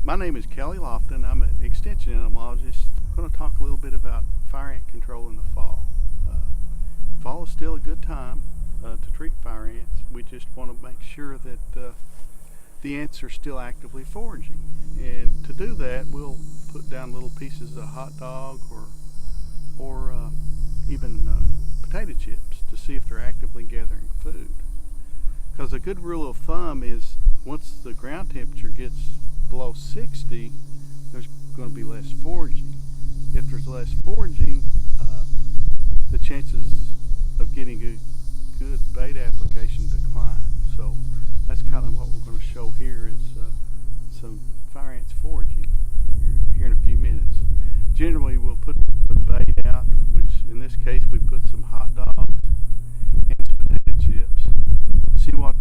My name is Kelly Loftin. I'm an extension entomologist. I'm going to talk a little bit about fire ant control in the fall. Fall is still a good time to treat fire ants. We just want to make sure that the ants are still actively foraging. And to do that, we'll put down little pieces of hot dog or even potato chips to see if they're actively gathering food. Because a good rule of thumb is once the ground temperature gets below 60, there's going to be less foraging. If there's less foraging, the chances of getting a good bait application decline. So that's kind of what we're going to show here is some fire ants foraging here in a few minutes. Generally, we'll put the bait out, which in this case we put some hot dogs and some potato chips. See what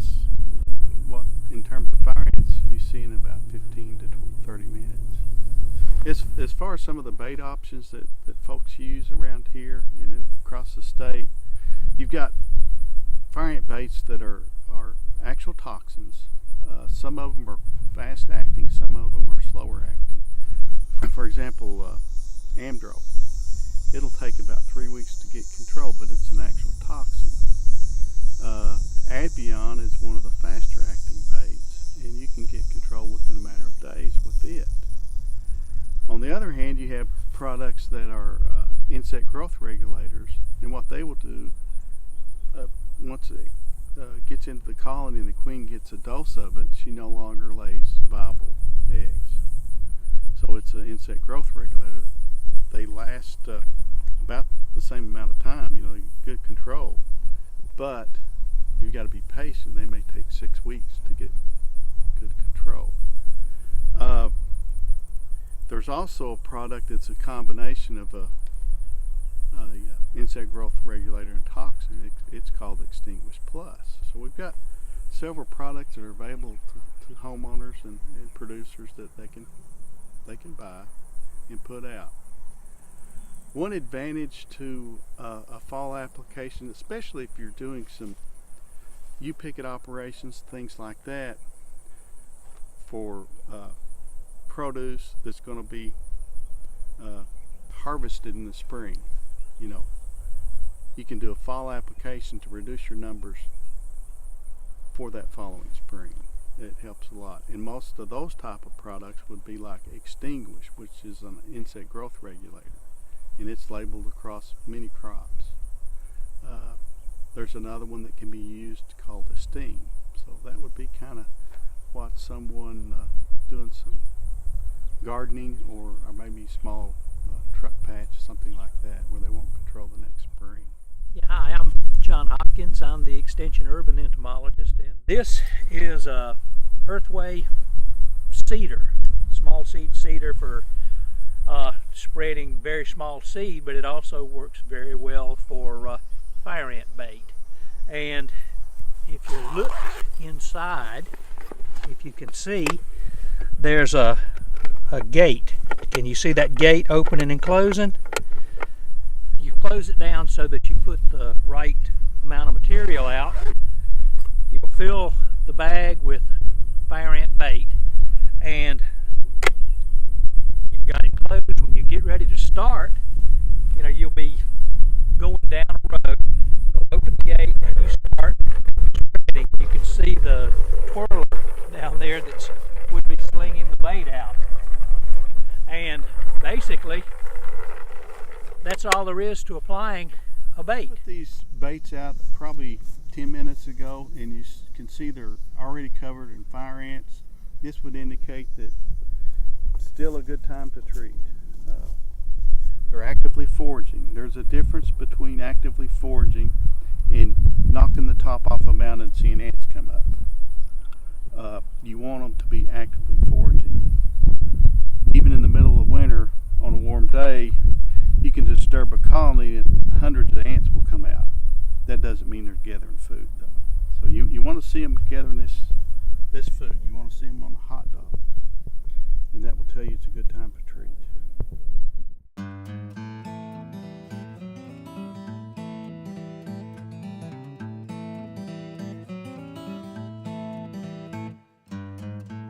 in terms of fire ants you see in about 15 to 30 minutes. As far as some of the bait options that folks use around here and across the state, you've got fire ant baits that are actual toxins. Some of them are fast acting, some of them are slower acting. For example, Amdro. It'll take about 3 weeks to get control, but it's an actual toxin. Advion is one of the faster acting baits, and you can get control within a matter of days with it. On the other hand, you have products that are insect growth regulators, and what they will do once it gets into the colony and the queen gets a dose of it, she no longer lays viable eggs. So it's an insect growth regulator. They last about the same amount of time, good control, but you've got to be patient. They may take 6 weeks to get good control. There's also a product that's a combination of a insect growth regulator and toxin. It's called Extinguish Plus. So we've got several products that are available to homeowners and producers that they can buy and put out. One advantage to a fall application, especially if you're doing some U-picket operations, things like that, for produce that's going to be harvested in the spring. You can do a fall application to reduce your numbers for that following spring. It helps a lot. And most of those type of products would be like Extinguish, which is an insect growth regulator, and it's labeled across many crops. There's another one that can be used called Esteem. So that would be kind of what someone doing some gardening or maybe small truck patch, something like that, where they won't control the next spring. Yeah, hi, I'm John Hopkins. I'm the Extension Urban Entomologist, and this is a Earthway cedar, small seed cedar for spreading very small seed, but it also works very well for fire ant bait. And if you look inside, if you can see, there's a gate. Can you see that gate opening and closing? You close it down so that you put the right amount of material out. You'll fill the bag with fire ant bait, and you've got it closed. When you get ready to start, you'll be going down a road. You'll open the gate and you start spreading. You can see the twirler down there that would be slinging the bait out. And basically, that's all there is to applying a bait. Put these baits out probably 10 minutes ago, and you can see they're already covered in fire ants. This would indicate that it's still a good time to treat. They're actively foraging. There's a difference between actively foraging and knocking the top off a mountain and seeing ants come up. You want them to be actively foraging. Even in the middle of winter, on a warm day, you can disturb a colony and hundreds of ants will come out. That doesn't mean they're gathering food, though. So you want to see them gathering this food. You want to see them on the hot dogs, and that will tell you it's a good time to treat.